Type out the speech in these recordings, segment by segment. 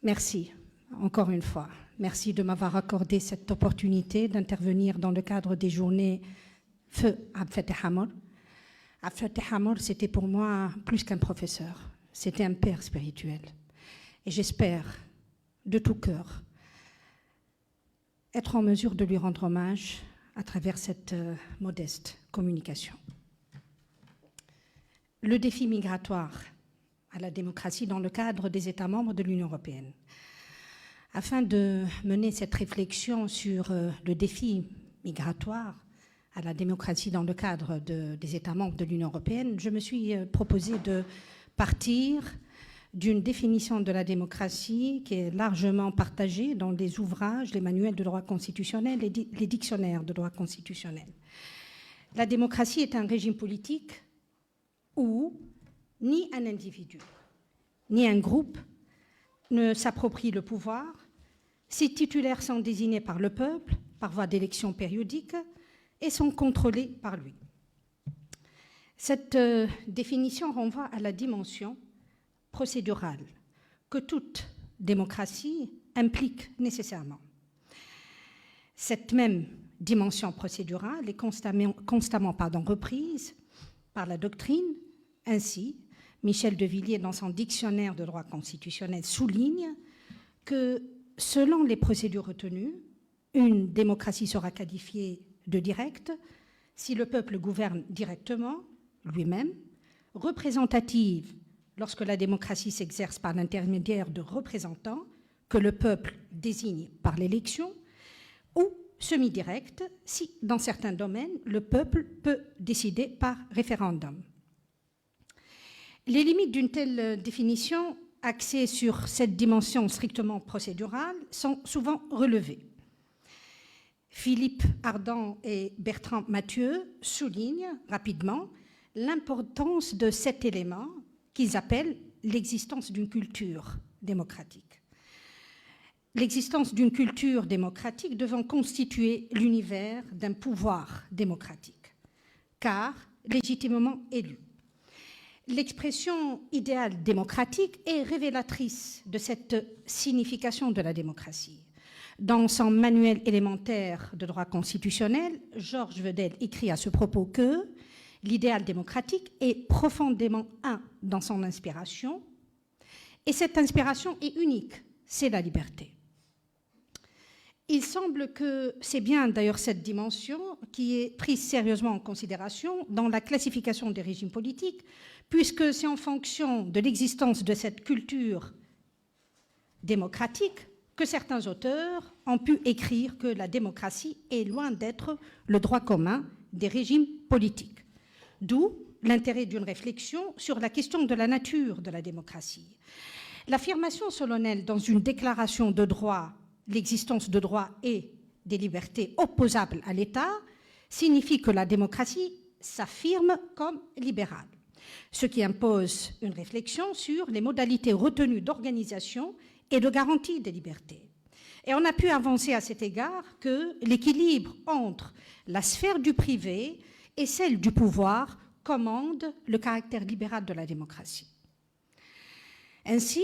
Merci, encore une fois. Merci de m'avoir accordé cette opportunité d'intervenir dans le cadre des journées Feu Abd Fattah Hamor. Abd Fattah Hamor, c'était pour moi plus qu'un professeur, c'était un père spirituel. Et j'espère de tout cœur être en mesure de lui rendre hommage à travers cette modeste communication. Le défi migratoire à la démocratie dans le cadre des États membres de l'Union européenne. Afin de mener cette réflexion sur le défi migratoire à la démocratie dans le cadre des États membres de l'Union européenne, je me suis proposé de partir d'une définition de la démocratie qui est largement partagée dans les ouvrages, les manuels de droit constitutionnel et les dictionnaires de droit constitutionnel. La démocratie est un régime politique où ni un individu, ni un groupe ne s'approprie le pouvoir. Ses titulaires sont désignés par le peuple, par voie d'élection périodique, et sont contrôlés par lui. Cette définition renvoie à la dimension procédurale que toute démocratie implique nécessairement. Cette même dimension procédurale est constamment reprise par la doctrine. Ainsi, Michel de Villiers, dans son dictionnaire de droit constitutionnel, souligne que selon les procédures retenues, une démocratie sera qualifiée de directe si le peuple gouverne directement, lui-même, représentative lorsque la démocratie s'exerce par l'intermédiaire de représentants que le peuple désigne par l'élection, ou semi-directe si, dans certains domaines, le peuple peut décider par référendum. Les limites d'une telle définition, axée sur cette dimension strictement procédurale, sont souvent relevées. Philippe Ardant et Bertrand Mathieu soulignent rapidement l'importance de cet élément qu'ils appellent l'existence d'une culture démocratique. L'existence d'une culture démocratique devant constituer l'univers d'un pouvoir démocratique, car légitimement élu. L'expression idéale démocratique est révélatrice de cette signification de la démocratie. Dans son manuel élémentaire de droit constitutionnel, Georges Vedel écrit à ce propos que l'idéal démocratique est profondément un dans son inspiration, et cette inspiration est unique, c'est la liberté. Il semble que c'est bien d'ailleurs cette dimension qui est prise sérieusement en considération dans la classification des régimes politiques, puisque c'est en fonction de l'existence de cette culture démocratique que certains auteurs ont pu écrire que la démocratie est loin d'être le droit commun des régimes politiques. D'où l'intérêt d'une réflexion sur la question de la nature de la démocratie. L'affirmation solennelle dans une déclaration de droit, l'existence de droits et des libertés opposables à l'État, signifie que la démocratie s'affirme comme libérale, ce qui impose une réflexion sur les modalités retenues d'organisation et de garantie des libertés. Et on a pu avancer à cet égard que l'équilibre entre la sphère du privé et celle du pouvoir commande le caractère libéral de la démocratie. Ainsi,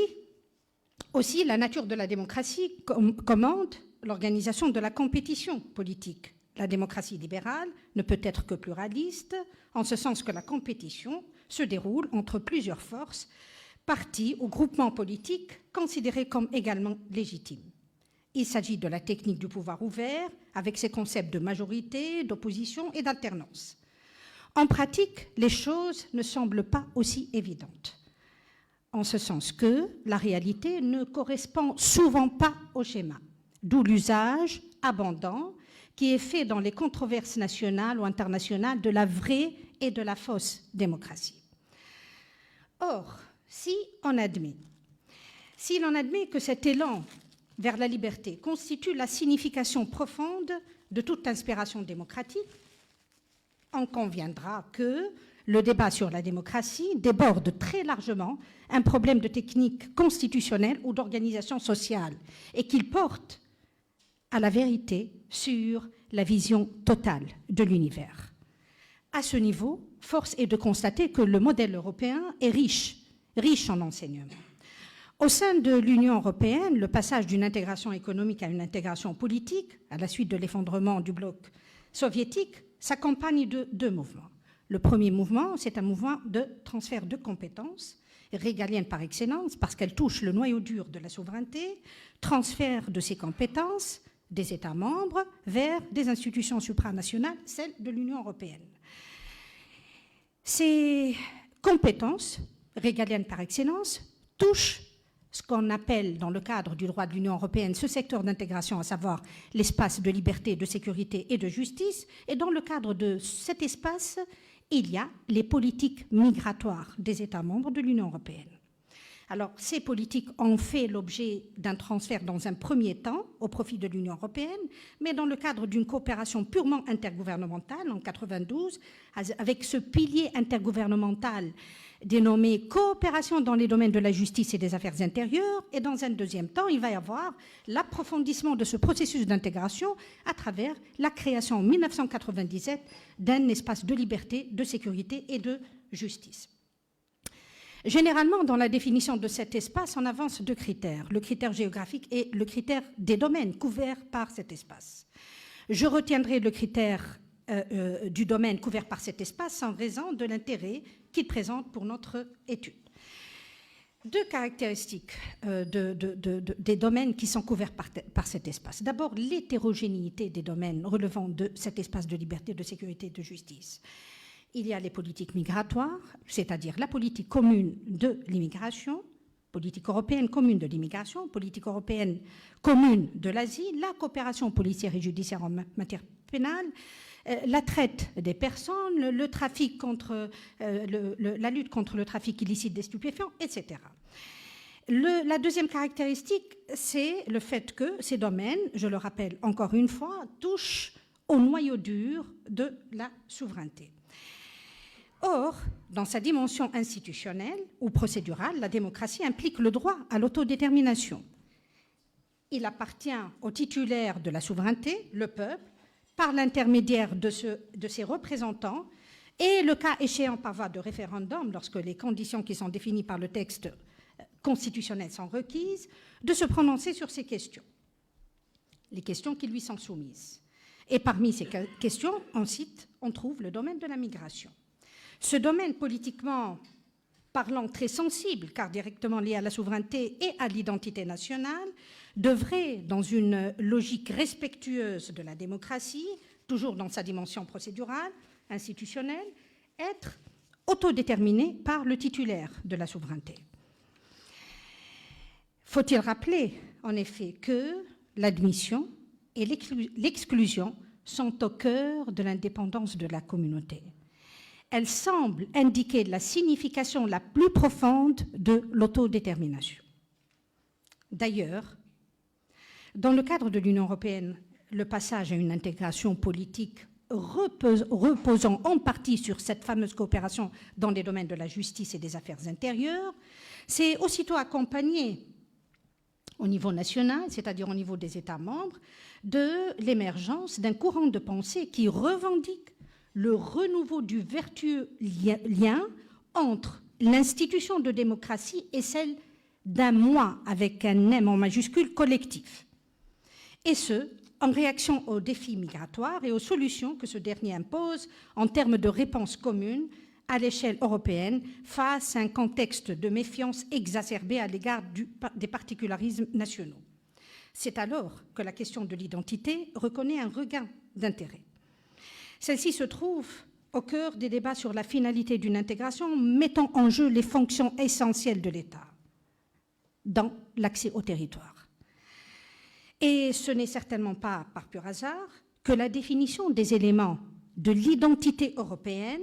aussi, la nature de la démocratie commande l'organisation de la compétition politique. La démocratie libérale ne peut être que pluraliste, en ce sens que la compétition se déroule entre plusieurs forces, partis ou groupements politiques considérés comme également légitimes. Il s'agit de la technique du pouvoir ouvert, avec ses concepts de majorité, d'opposition et d'alternance. En pratique, les choses ne semblent pas aussi évidentes, en ce sens que la réalité ne correspond souvent pas au schéma, d'où l'usage abondant qui est fait dans les controverses nationales ou internationales de la vraie et de la fausse démocratie. Or, si l'on admet que cet élan vers la liberté constitue la signification profonde de toute inspiration démocratique, on conviendra que le débat sur la démocratie déborde très largement un problème de technique constitutionnelle ou d'organisation sociale et qu'il porte à la vérité sur la vision totale de l'univers. À ce niveau, force est de constater que le modèle européen est riche en enseignements. Au sein de l'Union européenne, le passage d'une intégration économique à une intégration politique, à la suite de l'effondrement du bloc soviétique, s'accompagne de deux mouvements. Le premier mouvement, c'est un mouvement de transfert de compétences, régalienne par excellence, parce qu'elle touche le noyau dur de la souveraineté, transfert de ces compétences des États membres vers des institutions supranationales, celles de l'Union européenne. Ces compétences, régaliennes par excellence, touchent ce qu'on appelle dans le cadre du droit de l'Union européenne ce secteur d'intégration, à savoir l'espace de liberté, de sécurité et de justice. Et dans le cadre de cet espace, il y a les politiques migratoires des États membres de l'Union européenne. Alors, ces politiques ont fait l'objet d'un transfert dans un premier temps au profit de l'Union européenne, mais dans le cadre d'une coopération purement intergouvernementale en 1992, avec ce pilier intergouvernemental dénommé coopération dans les domaines de la justice et des affaires intérieures. Et dans un deuxième temps, il va y avoir l'approfondissement de ce processus d'intégration à travers la création en 1997 d'un espace de liberté, de sécurité et de justice. Généralement, dans la définition de cet espace, on avance deux critères, le critère géographique et le critère des domaines couverts par cet espace. Je retiendrai le critère du domaine couvert par cet espace en raison de l'intérêt qu'il présente pour notre étude. Deux caractéristiques des domaines qui sont couverts par cet espace. D'abord, l'hétérogénéité des domaines relevant de cet espace de liberté, de sécurité et de justice. Il y a les politiques migratoires, c'est-à-dire la politique commune de l'immigration, politique européenne commune de l'immigration, politique européenne commune de l'asile, la coopération policière et judiciaire en matière pénale, la traite des personnes, le trafic contre, la lutte contre le trafic illicite des stupéfiants, etc. La deuxième caractéristique, c'est le fait que ces domaines, je le rappelle encore une fois, touchent au noyau dur de la souveraineté. Or, dans sa dimension institutionnelle ou procédurale, la démocratie implique le droit à l'autodétermination. Il appartient au titulaire de la souveraineté, le peuple, par l'intermédiaire de ses représentants et, le cas échéant par voie de référendum, lorsque les conditions qui sont définies par le texte constitutionnel sont requises, de se prononcer sur ces questions, les questions qui lui sont soumises. Et parmi ces questions, on trouve le domaine de la migration. Ce domaine politiquement parlant très sensible, car directement lié à la souveraineté et à l'identité nationale, devrait, dans une logique respectueuse de la démocratie, toujours dans sa dimension procédurale, institutionnelle, être autodéterminé par le titulaire de la souveraineté. Faut-il rappeler, en effet, que l'admission et l'exclusion sont au cœur de l'indépendance de la communauté. Elle semble indiquer la signification la plus profonde de l'autodétermination. D'ailleurs, dans le cadre de l'Union européenne, le passage à une intégration politique reposant en partie sur cette fameuse coopération dans les domaines de la justice et des affaires intérieures, s'est aussitôt accompagné au niveau national, c'est-à-dire au niveau des États membres, de l'émergence d'un courant de pensée qui revendique le renouveau du vertueux lien entre l'institution de démocratie et celle d'un moi avec un M en majuscule collectif. Et ce, en réaction aux défis migratoires et aux solutions que ce dernier impose en termes de réponse commune à l'échelle européenne face à un contexte de méfiance exacerbée à l'égard des particularismes nationaux. C'est alors que la question de l'identité reconnaît un regain d'intérêt. Celle-ci se trouve au cœur des débats sur la finalité d'une intégration, mettant en jeu les fonctions essentielles de l'État dans l'accès au territoire. Et ce n'est certainement pas par pur hasard que la définition des éléments de l'identité européenne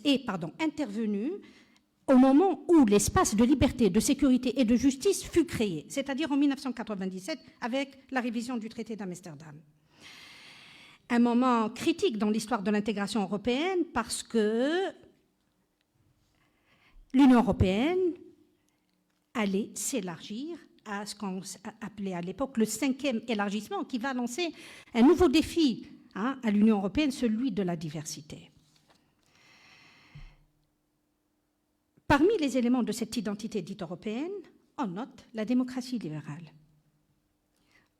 est intervenue au moment où l'espace de liberté, de sécurité et de justice fut créé, c'est-à-dire en 1997 avec la révision du traité d'Amsterdam. Un moment critique dans l'histoire de l'intégration européenne parce que l'Union européenne allait s'élargir à ce qu'on appelait à l'époque le 5e élargissement, qui va lancer un nouveau défi à l'Union européenne, celui de la diversité. Parmi les éléments de cette identité dite européenne, on note la démocratie libérale.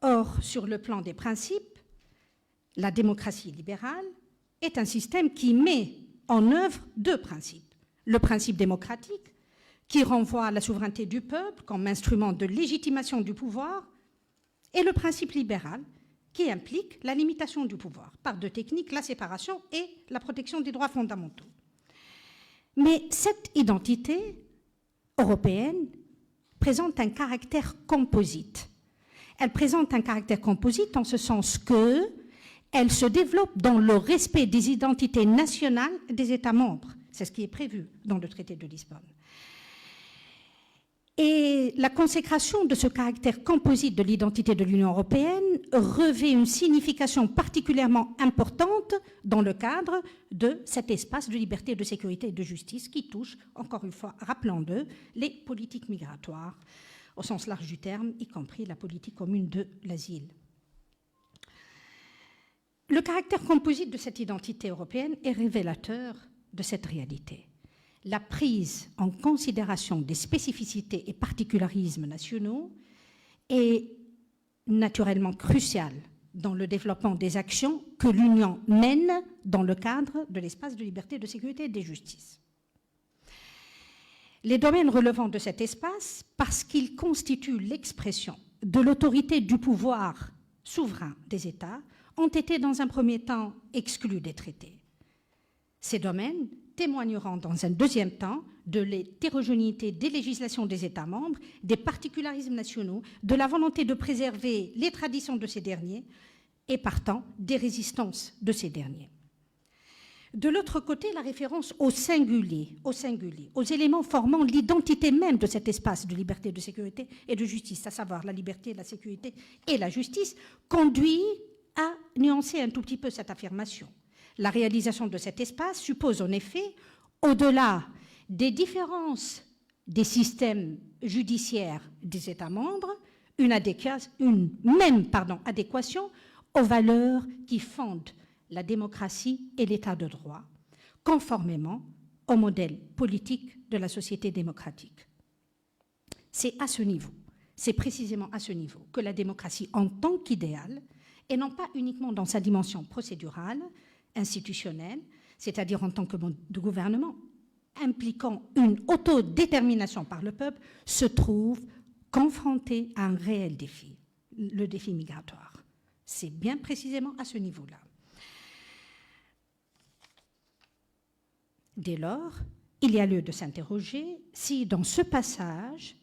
Or, sur le plan des principes, la démocratie libérale est un système qui met en œuvre deux principes. Le principe démocratique, qui renvoie à la souveraineté du peuple comme instrument de légitimation du pouvoir, et le principe libéral, qui implique la limitation du pouvoir par deux techniques, la séparation et la protection des droits fondamentaux. Mais cette identité européenne présente un caractère composite. Elle présente un caractère composite en ce sens qu'elle se développe dans le respect des identités nationales des États membres. C'est ce qui est prévu dans le traité de Lisbonne. Et la consécration de ce caractère composite de l'identité de l'Union européenne revêt une signification particulièrement importante dans le cadre de cet espace de liberté, de sécurité et de justice qui touche, encore une fois, rappelons-le, les politiques migratoires au sens large du terme, y compris la politique commune de l'asile. Le caractère composite de cette identité européenne est révélateur de cette réalité. La prise en considération des spécificités et particularismes nationaux est naturellement cruciale dans le développement des actions que l'Union mène dans le cadre de l'espace de liberté, de sécurité et de justice. Les domaines relevant de cet espace, parce qu'ils constituent l'expression de l'autorité du pouvoir souverain des États, ont été dans un premier temps exclus des traités. Ces domaines témoigneront dans un deuxième temps de l'hétérogénéité des législations des États membres, des particularismes nationaux, de la volonté de préserver les traditions de ces derniers et partant des résistances de ces derniers. De l'autre côté, la référence au singulier, aux éléments formant l'identité même de cet espace de liberté, de sécurité et de justice, à savoir la liberté, la sécurité et la justice, conduit à nuancer un tout petit peu cette affirmation. La réalisation de cet espace suppose en effet, au-delà des différences des systèmes judiciaires des États membres, une même adéquation aux valeurs qui fondent la démocratie et l'état de droit, conformément au modèle politique de la société démocratique. C'est à ce niveau, c'est précisément à ce niveau que la démocratie en tant qu'idéal, et non pas uniquement dans sa dimension procédurale, institutionnelle, c'est-à-dire en tant que mode de gouvernement, impliquant une autodétermination par le peuple, se trouve confrontée à un réel défi, le défi migratoire. C'est bien précisément à ce niveau-là. Dès lors, il y a lieu de s'interroger si, dans ce passage,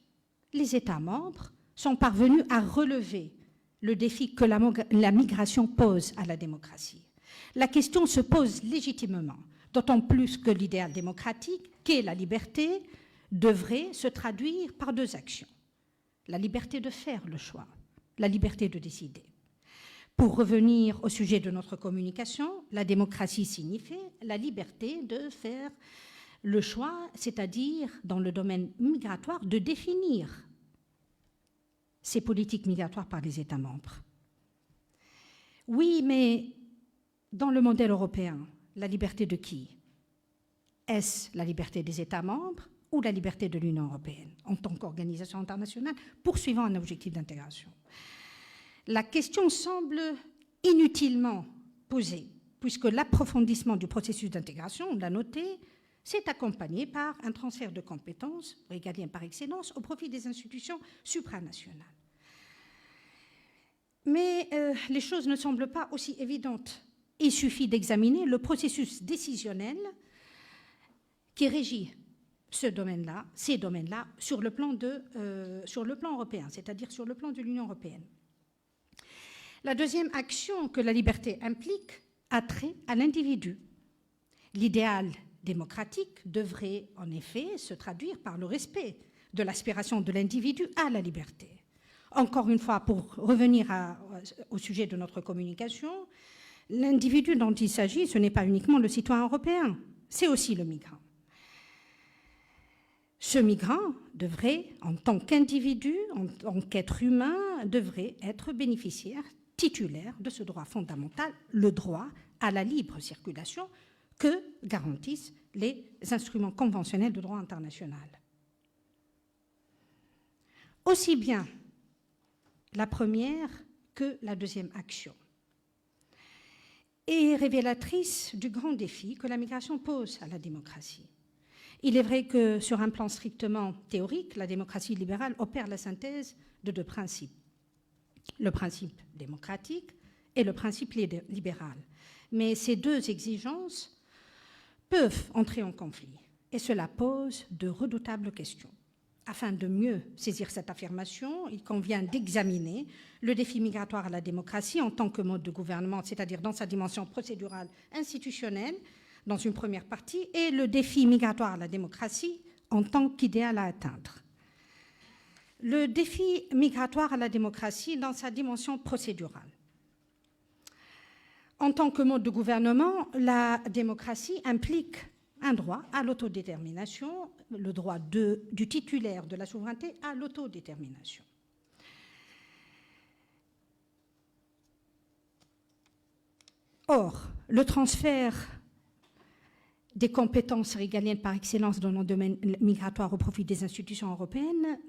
les États membres sont parvenus à relever le défi que la migration pose à la démocratie. La question se pose légitimement, d'autant plus que l'idéal démocratique, qu'est la liberté, devrait se traduire par deux actions. La liberté de faire le choix, la liberté de décider. Pour revenir au sujet de notre communication, la démocratie signifie la liberté de faire le choix, c'est-à-dire dans le domaine migratoire, de définir ces politiques migratoires par les États membres. Oui, mais dans le modèle européen, la liberté de qui? Est-ce la liberté des États membres ou la liberté de l'Union européenne en tant qu'organisation internationale poursuivant un objectif d'intégration? La question semble inutilement posée, puisque l'approfondissement du processus d'intégration, on l'a noté, s'est accompagné par un transfert de compétences, régalien par excellence, au profit des institutions supranationales. Mais les choses ne semblent pas aussi évidentes. Il suffit d'examiner le processus décisionnel qui régit ces domaines-là, sur le plan européen, c'est-à-dire sur le plan de l'Union européenne. La deuxième action que la liberté implique a trait à l'individu. L'idéal démocratique devrait en effet se traduire par le respect de l'aspiration de l'individu à la liberté. Encore une fois, pour revenir au sujet de notre communication, l'individu dont il s'agit, ce n'est pas uniquement le citoyen européen, c'est aussi le migrant. Ce migrant devrait, en tant qu'individu, en tant qu'être humain, devrait être bénéficiaire, titulaire de ce droit fondamental, le droit à la libre circulation que garantissent les instruments conventionnels de droit international. Aussi bien la première que la deuxième action est révélatrice du grand défi que la migration pose à la démocratie. Il est vrai que sur un plan strictement théorique, la démocratie libérale opère la synthèse de deux principes, le principe démocratique et le principe libéral. Mais ces deux exigences peuvent entrer en conflit et cela pose de redoutables questions. Afin de mieux saisir cette affirmation, il convient d'examiner le défi migratoire à la démocratie en tant que mode de gouvernement, c'est-à-dire dans sa dimension procédurale institutionnelle, dans une première partie, et le défi migratoire à la démocratie en tant qu'idéal à atteindre. Le défi migratoire à la démocratie dans sa dimension procédurale. En tant que mode de gouvernement, la démocratie implique un droit à l'autodétermination, le droit du titulaire de la souveraineté à l'autodétermination. Or, le transfert des compétences régaliennes par excellence dans le domaine migratoire au profit des institutions européennes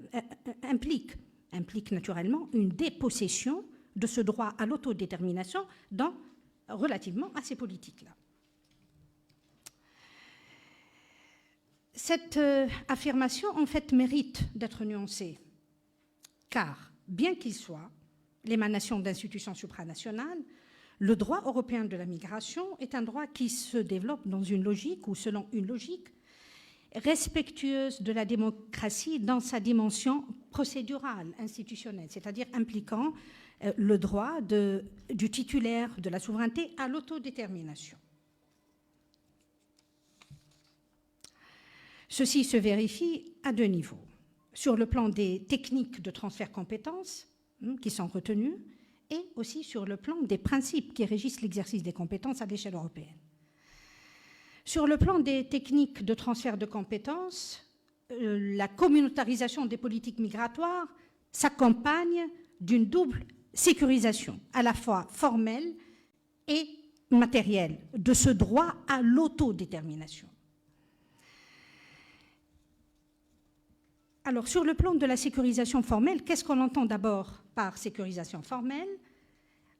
implique naturellement une dépossession de ce droit à l'autodétermination relativement à ces politiques-là. Cette affirmation, en fait, mérite d'être nuancée, car, bien qu'il soit l'émanation d'institutions supranationales, le droit européen de la migration est un droit qui se développe dans une logique, ou selon une logique, respectueuse de la démocratie dans sa dimension procédurale, institutionnelle, c'est-à-dire impliquant le droit du titulaire de la souveraineté à l'autodétermination. Ceci se vérifie à deux niveaux. Sur le plan des techniques de transfert compétences qui sont retenues et aussi sur le plan des principes qui régissent l'exercice des compétences à l'échelle européenne. Sur le plan des techniques de transfert de compétences, la communautarisation des politiques migratoires s'accompagne d'une double sécurisation, à la fois formelle et matérielle, de ce droit à l'autodétermination. Alors, sur le plan de la sécurisation formelle, qu'est-ce qu'on entend d'abord par sécurisation formelle?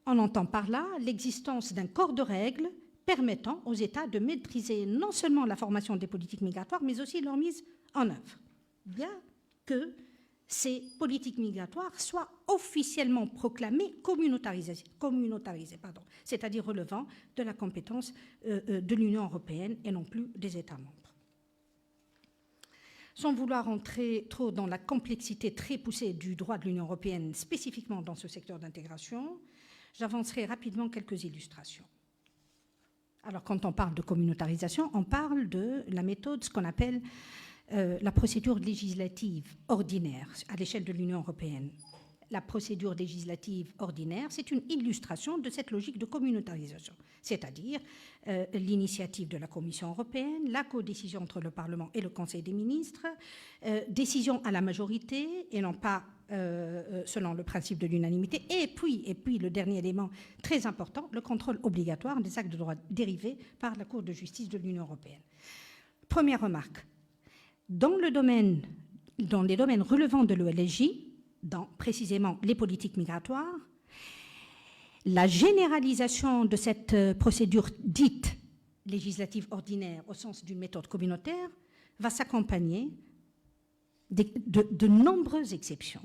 On entend par là l'existence d'un corps de règles permettant aux États de maîtriser non seulement la formation des politiques migratoires, mais aussi leur mise en œuvre, bien que ces politiques migratoires soient officiellement proclamées communautarisées, c'est-à-dire relevant de la compétence de l'Union européenne et non plus des États membres. Sans vouloir entrer trop dans la complexité très poussée du droit de l'Union européenne, spécifiquement dans ce secteur d'intégration, j'avancerai rapidement quelques illustrations. Alors, quand on parle de communautarisation, on parle de la méthode, ce qu'on appelle la procédure législative ordinaire à l'échelle de l'Union européenne. La procédure législative ordinaire, c'est une illustration de cette logique de communautarisation, c'est-à-dire l'initiative de la Commission européenne, la codécision entre le Parlement et le Conseil des ministres, décision à la majorité et non pas selon le principe de l'unanimité, et puis le dernier élément très important, le contrôle obligatoire des actes de droit dérivés par la Cour de justice de l'Union européenne. Première remarque, dans les domaines relevant de l'OLJ, dans précisément les politiques migratoires, la généralisation de cette procédure dite législative ordinaire au sens d'une méthode communautaire va s'accompagner de nombreuses exceptions.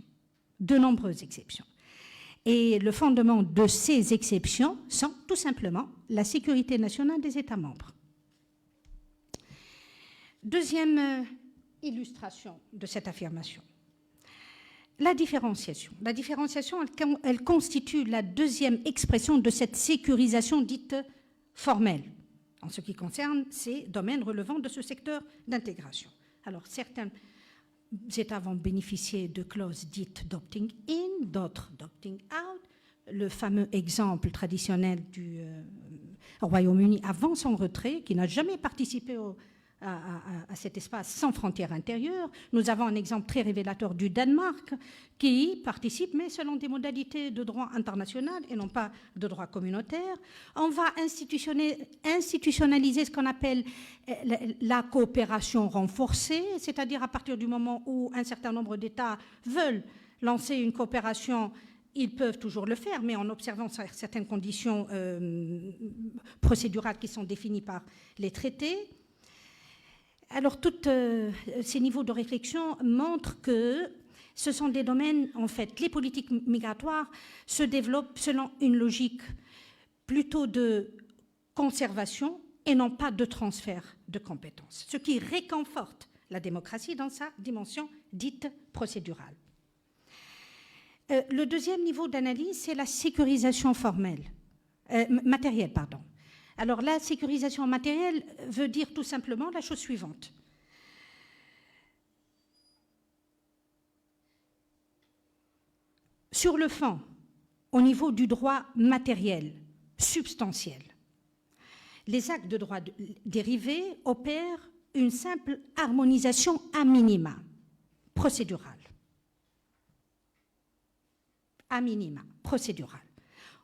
Et le fondement de ces exceptions sont tout simplement la sécurité nationale des États membres. Deuxième illustration de cette affirmation. La différenciation. La différenciation, elle constitue la deuxième expression de cette sécurisation dite formelle, en ce qui concerne ces domaines relevant de ce secteur d'intégration. Alors, certains États vont bénéficier de clauses dites d'opting in, d'autres d'opting out. Le fameux exemple traditionnel du Royaume-Uni avant son retrait, qui n'a jamais participé à cet espace sans frontières intérieures. Nous avons un exemple très révélateur du Danemark qui participe, mais selon des modalités de droit international et non pas de droit communautaire. On va institutionnaliser ce qu'on appelle la coopération renforcée, c'est-à-dire à partir du moment où un certain nombre d'États veulent lancer une coopération, ils peuvent toujours le faire, mais en observant certaines conditions procédurales qui sont définies par les traités. Alors, tous ces niveaux de réflexion montrent que ce sont des domaines, en fait, les politiques migratoires se développent selon une logique plutôt de conservation et non pas de transfert de compétences, ce qui réconforte la démocratie dans sa dimension dite procédurale. Le deuxième niveau d'analyse, c'est la sécurisation matérielle. Alors la sécurisation matérielle veut dire tout simplement la chose suivante. Sur le fond, au niveau du droit matériel, substantiel, les actes de droit dérivé opèrent une simple harmonisation a minima, procédurale. A minima, procédurale.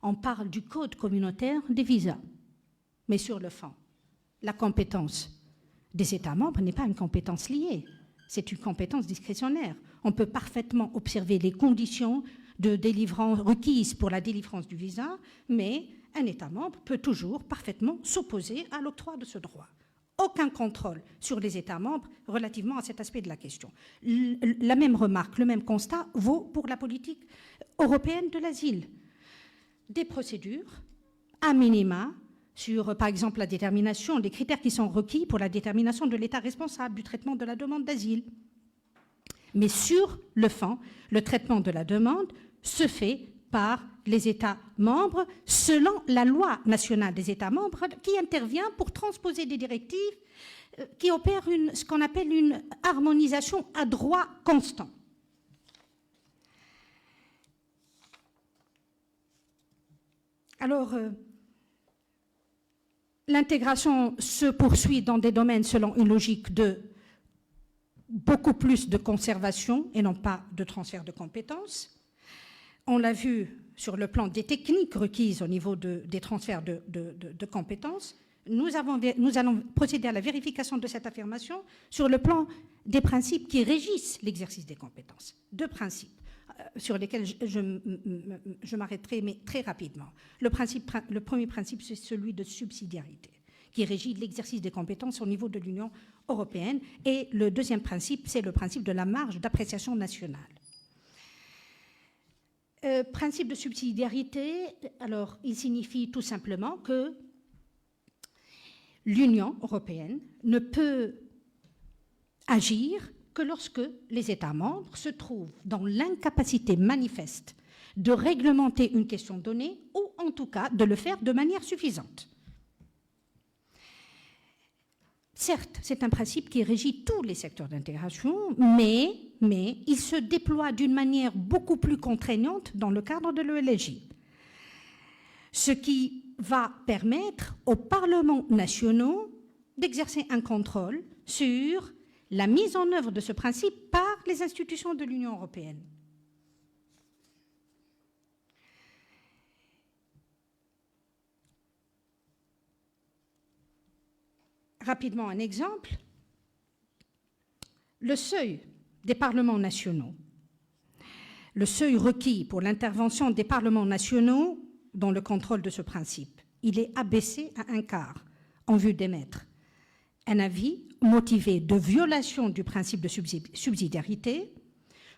On parle du code communautaire des visas. Mais sur le fond, la compétence des États membres n'est pas une compétence liée, c'est une compétence discrétionnaire. On peut parfaitement observer les conditions de délivrance requises pour la délivrance du visa, mais un État membre peut toujours parfaitement s'opposer à l'octroi de ce droit. Aucun contrôle sur les États membres relativement à cet aspect de la question. La même remarque, le même constat vaut pour la politique européenne de l'asile. Des procédures, à minima, sur, par exemple, la détermination, les critères qui sont requis pour la détermination de l'État responsable du traitement de la demande d'asile. Mais sur le fond, le traitement de la demande se fait par les États membres selon la loi nationale des États membres qui intervient pour transposer des directives qui opèrent ce qu'on appelle une harmonisation à droit constant. Alors, l'intégration se poursuit dans des domaines selon une logique de beaucoup plus de conservation et non pas de transfert de compétences. On l'a vu sur le plan des techniques requises au niveau des transferts de compétences. Nous allons procéder à la vérification de cette affirmation sur le plan des principes qui régissent l'exercice des compétences. Deux principes sur lesquels je m'arrêterai, mais très rapidement. Le premier principe, c'est celui de subsidiarité, qui régit l'exercice des compétences au niveau de l'Union européenne. Et le deuxième principe, c'est le principe de la marge d'appréciation nationale. Principe de subsidiarité, alors il signifie tout simplement que l'Union européenne ne peut agir que lorsque les États membres se trouvent dans l'incapacité manifeste de réglementer une question donnée ou en tout cas de le faire de manière suffisante. Certes, c'est un principe qui régit tous les secteurs d'intégration, mais il se déploie d'une manière beaucoup plus contraignante dans le cadre de l'ELJ. Ce qui va permettre aux parlements nationaux d'exercer un contrôle sur la mise en œuvre de ce principe par les institutions de l'Union européenne. Rapidement, un exemple. Le seuil des parlements nationaux, le seuil requis pour l'intervention des parlements nationaux dans le contrôle de ce principe, il est abaissé à 1/4 en vue d'émettre un avis motivé de violation du principe de subsidiarité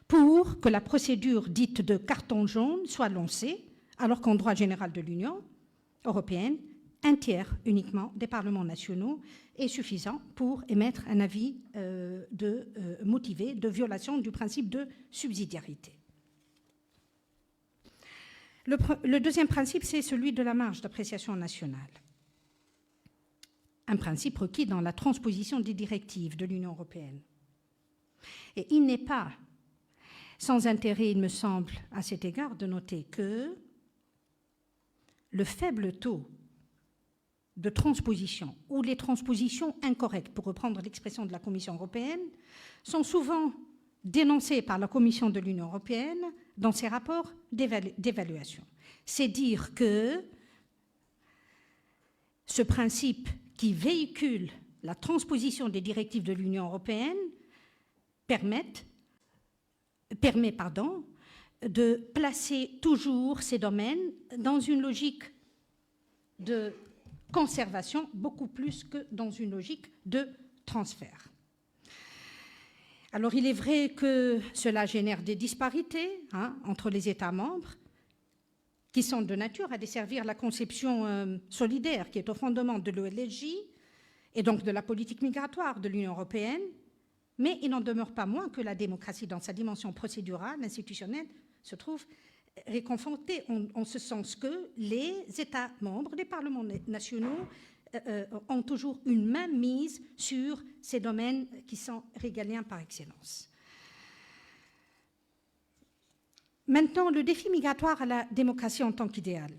pour que la procédure dite de carton jaune soit lancée, alors qu'en droit général de l'Union européenne, 1/3 uniquement des parlements nationaux est suffisant pour émettre un avis motivé de violation du principe de subsidiarité. Le deuxième principe, c'est celui de la marge d'appréciation nationale. Un principe requis dans la transposition des directives de l'Union européenne. Et il n'est pas sans intérêt, il me semble, à cet égard, de noter que le faible taux de transposition ou les transpositions incorrectes, pour reprendre l'expression de la Commission européenne, sont souvent dénoncées par la Commission de l'Union européenne dans ses rapports d'évaluation. C'est dire que ce principe qui véhicule la transposition des directives de l'Union européenne permet de placer toujours ces domaines dans une logique de conservation beaucoup plus que dans une logique de transfert. Alors il est vrai que cela génère des disparités entre les États membres qui sont de nature à desservir la conception solidaire qui est au fondement de l'OLJ et donc de la politique migratoire de l'Union européenne, mais il n'en demeure pas moins que la démocratie dans sa dimension procédurale, institutionnelle, se trouve réconfortée en ce sens que les États membres, les parlements nationaux ont toujours une même mise sur ces domaines qui sont régaliens par excellence. Maintenant, le défi migratoire à la démocratie en tant qu'idéal.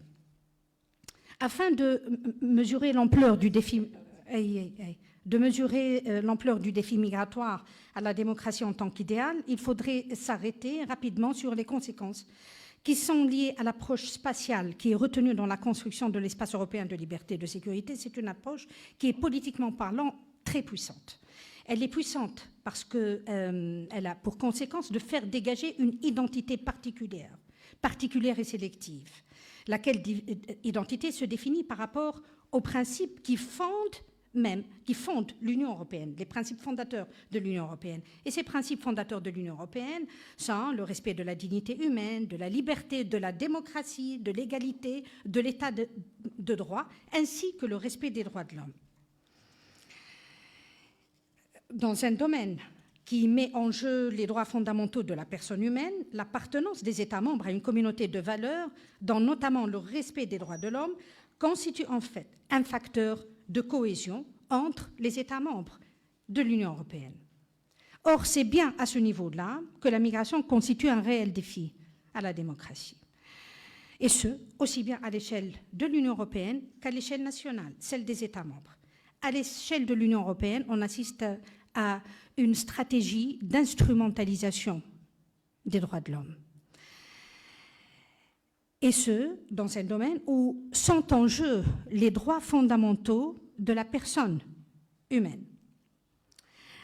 Afin de mesurer l'ampleur du défi migratoire à la démocratie en tant qu'idéal, il faudrait s'arrêter rapidement sur les conséquences qui sont liées à l'approche spatiale qui est retenue dans la construction de l'espace européen de liberté et de sécurité. C'est une approche qui est politiquement parlant très puissante. Elle est puissante parce qu'elle a pour conséquence de faire dégager une identité particulière et sélective, laquelle identité se définit par rapport aux principes qui fondent l'Union européenne, les principes fondateurs de l'Union européenne. Et ces principes fondateurs de l'Union européenne sont le respect de la dignité humaine, de la liberté, de la démocratie, de l'égalité, de l'état de droit, ainsi que le respect des droits de l'homme. Dans un domaine qui met en jeu les droits fondamentaux de la personne humaine, l'appartenance des États membres à une communauté de valeurs, dont notamment le respect des droits de l'homme, constitue en fait un facteur de cohésion entre les États membres de l'Union européenne. Or, c'est bien à ce niveau-là que la migration constitue un réel défi à la démocratie. Et ce, aussi bien à l'échelle de l'Union européenne qu'à l'échelle nationale, celle des États membres. À l'échelle de l'Union européenne, on assiste à une stratégie d'instrumentalisation des droits de l'homme. Et ce, dans un domaine où sont en jeu les droits fondamentaux de la personne humaine.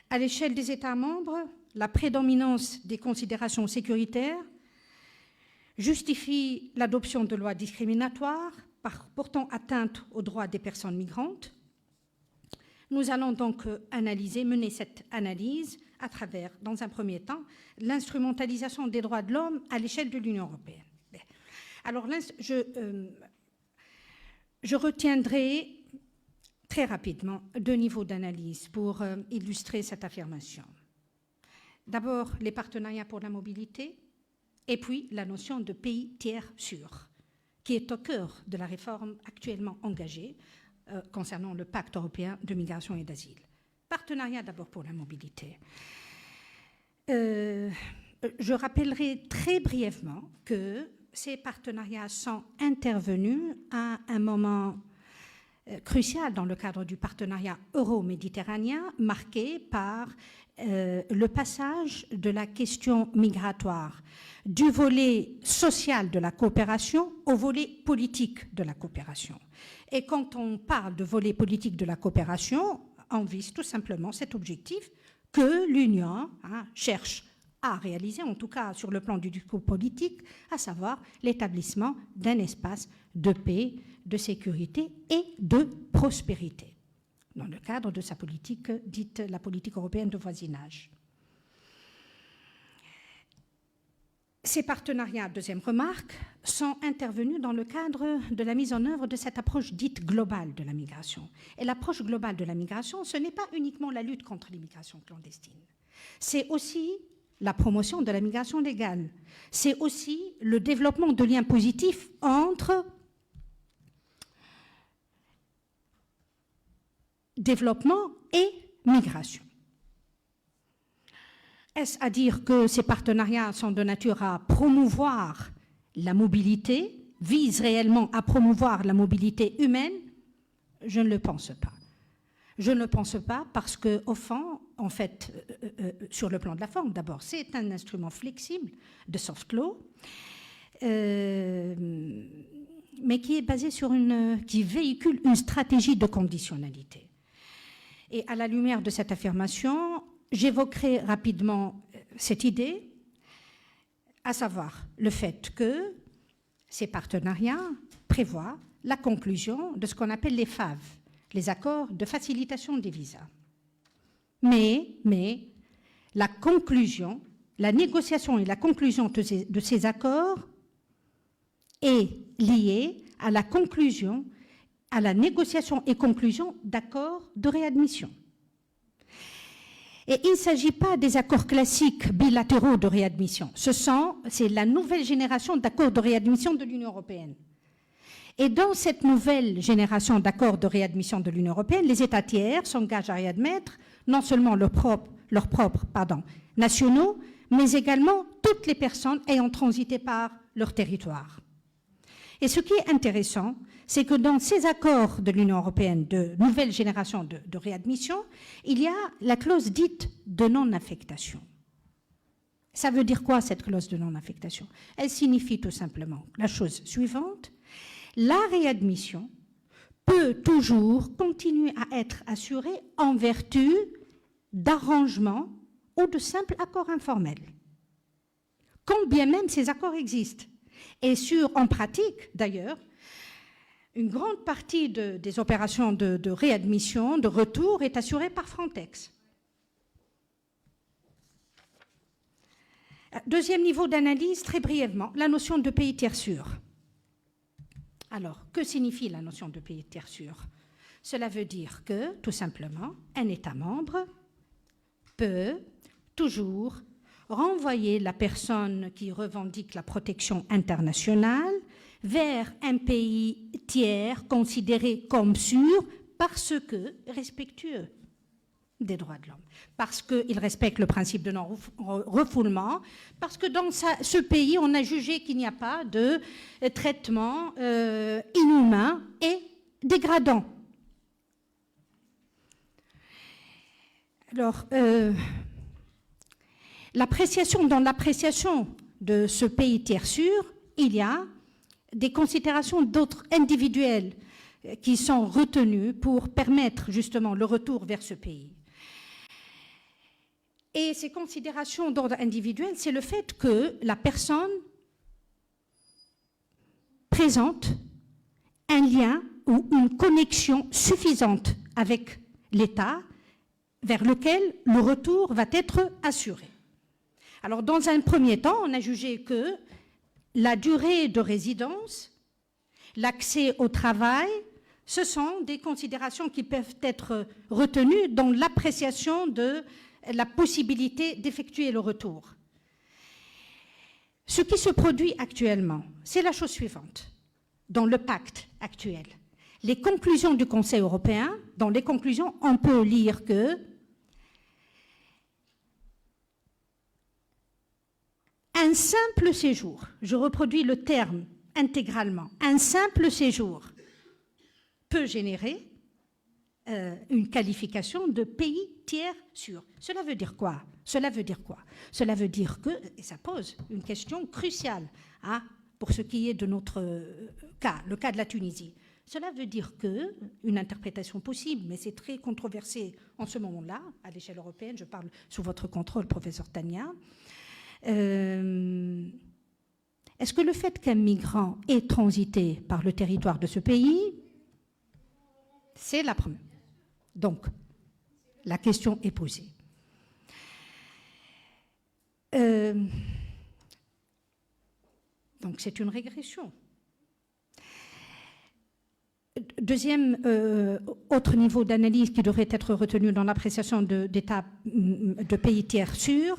À l'échelle des États membres, la prédominance des considérations sécuritaires justifie l'adoption de lois discriminatoires portant atteinte aux droits des personnes migrantes. Nous allons donc mener cette analyse à travers, dans un premier temps, l'instrumentalisation des droits de l'homme à l'échelle de l'Union européenne. Alors, je retiendrai très rapidement deux niveaux d'analyse pour illustrer cette affirmation. D'abord, les partenariats pour la mobilité, et puis la notion de pays tiers sûr, qui est au cœur de la réforme actuellement engagée concernant le pacte européen de migration et d'asile. Partenariat d'abord pour la mobilité. Je rappellerai très brièvement que ces partenariats sont intervenus à un moment crucial dans le cadre du partenariat euro-méditerranéen, marqué par le passage de la question migratoire du volet social de la coopération au volet politique de la coopération. Et quand on parle de volet politique de la coopération, on vise tout simplement cet objectif que l'Union cherche à réaliser, en tout cas sur le plan du discours politique, à savoir l'établissement d'un espace de paix, de sécurité et de prospérité, dans le cadre de sa politique dite la politique européenne de voisinage. Ces partenariats, deuxième remarque, sont intervenus dans le cadre de la mise en œuvre de cette approche dite globale de la migration. Et l'approche globale de la migration, ce n'est pas uniquement la lutte contre l'immigration clandestine. C'est aussi la promotion de la migration légale. C'est aussi le développement de liens positifs entre développement et migration. Est-ce à dire que ces partenariats sont de nature à promouvoir la mobilité, visent réellement à promouvoir la mobilité humaine? je ne le pense pas. Je ne le pense pas parce qu'au fond, en fait, sur le plan de la forme, d'abord, c'est un instrument flexible de soft law, mais qui est basé sur qui véhicule une stratégie de conditionnalité. Et à la lumière de cette affirmation, j'évoquerai rapidement cette idée, à savoir le fait que ces partenariats prévoient la conclusion de ce qu'on appelle les FAV, les accords de facilitation des visas. Mais la conclusion, la négociation et la conclusion de ces accords est liée à la conclusion, à la négociation et conclusion d'accords de réadmission. Et il ne s'agit pas des accords classiques bilatéraux de réadmission. C'est la nouvelle génération d'accords de réadmission de l'Union européenne. Et dans cette nouvelle génération d'accords de réadmission de l'Union européenne, les États tiers s'engagent à réadmettre non seulement leurs propres nationaux, mais également toutes les personnes ayant transité par leur territoire. Et ce qui est intéressant, c'est que dans ces accords de l'Union européenne de nouvelle génération de réadmission, il y a la clause dite de non-affectation. Ça veut dire quoi, cette clause de non-affectation? Elle signifie tout simplement la chose suivante: la réadmission peut toujours continuer à être assurée en vertu d'arrangements ou de simples accords informels, quand bien même ces accords existent. Et en pratique, d'ailleurs, une grande partie des opérations de réadmission, de retour, est assurée par Frontex. Deuxième niveau d'analyse, très brièvement, la notion de pays tiers sûr. Alors, que signifie la notion de pays tiers sûr? Cela veut dire que, tout simplement, un État membre peut toujours renvoyer la personne qui revendique la protection internationale vers un pays tiers considéré comme sûr parce que respectueux des droits de l'homme, parce qu'il respecte le principe de non-refoulement, parce que dans ce pays, on a jugé qu'il n'y a pas de traitement inhumain et dégradant. Alors, dans l'appréciation de ce pays tiers sûr, il y a des considérations d'autres individuelles qui sont retenues pour permettre justement le retour vers ce pays. Et ces considérations d'ordre individuel, c'est le fait que la personne présente un lien ou une connexion suffisante avec l'État vers lequel le retour va être assuré. Alors, dans un premier temps, on a jugé que la durée de résidence, l'accès au travail, ce sont des considérations qui peuvent être retenues dans l'appréciation de la possibilité d'effectuer le retour. Ce qui se produit actuellement, c'est la chose suivante. Dans le pacte actuel, les conclusions du Conseil européen, dans les conclusions, on peut lire que un simple séjour, je reproduis le terme intégralement, un simple séjour peut générer une qualification de pays tiers sûr. Cela veut dire quoi? Cela veut dire que, et ça pose une question cruciale pour ce qui est de notre cas, le cas de la Tunisie. Cela veut dire que, une interprétation possible, mais c'est très controversé en ce moment-là, à l'échelle européenne, je parle sous votre contrôle, professeur Tania, est-ce que le fait qu'un migrant ait transité par le territoire de ce pays, c'est la première. Donc, la question est posée. Donc, c'est une régression. Deuxième, autre niveau d'analyse qui devrait être retenu dans l'appréciation d'État de pays tiers sûrs,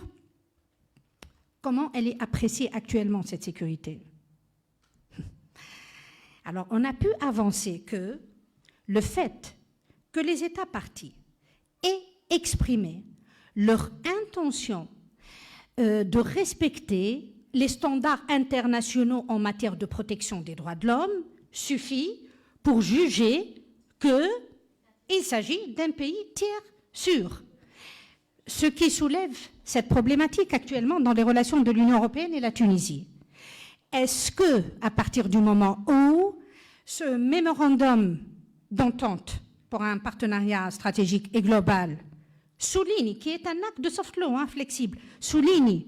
comment elle est appréciée actuellement, cette sécurité? Alors, on a pu avancer que le fait que les États parties aient exprimé leur intention de respecter les standards internationaux en matière de protection des droits de l'homme suffit pour juger qu'il s'agit d'un pays tiers sûr. Ce qui soulève cette problématique actuellement dans les relations de l'Union européenne et la Tunisie. Est-ce que, à partir du moment où ce mémorandum d'entente pour un partenariat stratégique et global souligne, qui est un acte de soft law, flexible, souligne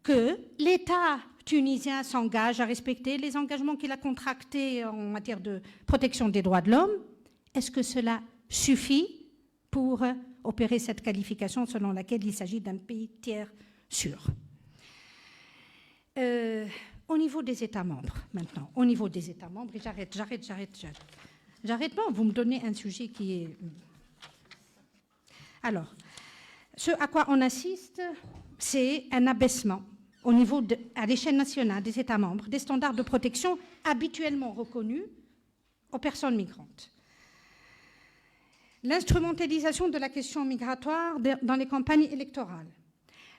que l'État tunisien s'engage à respecter les engagements qu'il a contractés en matière de protection des droits de l'homme, est-ce que cela suffit pour opérer cette qualification selon laquelle il s'agit d'un pays tiers sûr? Au niveau des États membres, maintenant, au niveau des États membres, et j'arrête, non, vous me donnez un sujet qui est... Alors, ce à quoi on assiste, c'est un abaissement au niveau à l'échelle nationale des États membres des standards de protection habituellement reconnus aux personnes migrantes. L'instrumentalisation de la question migratoire dans les campagnes électorales,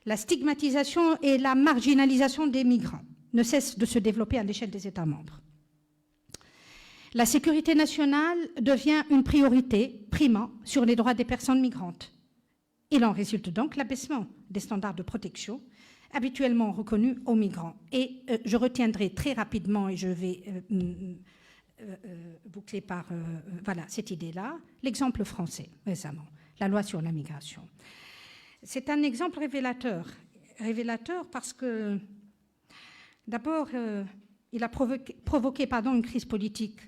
la stigmatisation et la marginalisation des migrants ne cessent de se développer à l'échelle des États membres. La sécurité nationale devient une priorité primant sur les droits des personnes migrantes. Il en résulte donc l'abaissement des standards de protection habituellement reconnus aux migrants. Et je retiendrai très rapidement, et je vais boucler par voilà, cette idée-là, l'exemple français récemment, la loi sur la migration. C'est un exemple révélateur parce que d'abord, il a provoqué une crise politique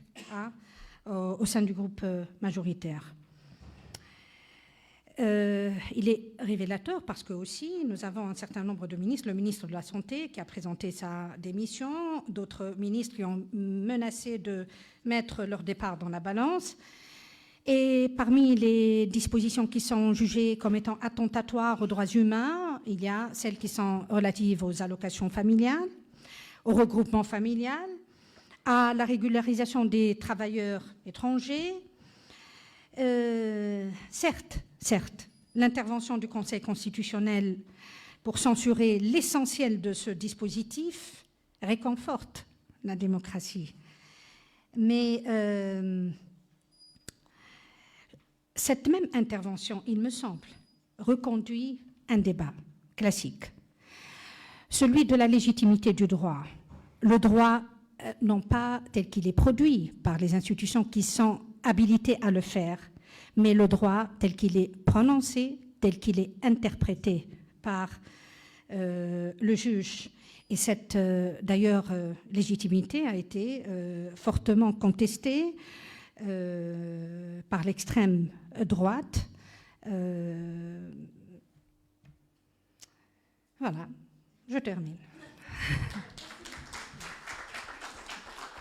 au sein du groupe majoritaire. Il est révélateur parce que aussi nous avons un certain nombre de ministres, le ministre de la Santé qui a présenté sa démission, d'autres ministres qui ont menacé de mettre leur départ dans la balance. Et parmi les dispositions qui sont jugées comme étant attentatoires aux droits humains, il y a celles qui sont relatives aux allocations familiales, au regroupement familial, à la régularisation des travailleurs étrangers. Certes, l'intervention du Conseil constitutionnel pour censurer l'essentiel de ce dispositif réconforte la démocratie. Mais cette même intervention, il me semble, reconduit un débat classique, celui de la légitimité du droit. Le droit, non pas tel qu'il est produit par les institutions qui sont habilitées à le faire, mais le droit tel qu'il est prononcé, tel qu'il est interprété par le juge. Et cette, d'ailleurs, légitimité a été fortement contestée par l'extrême droite. Voilà, je termine.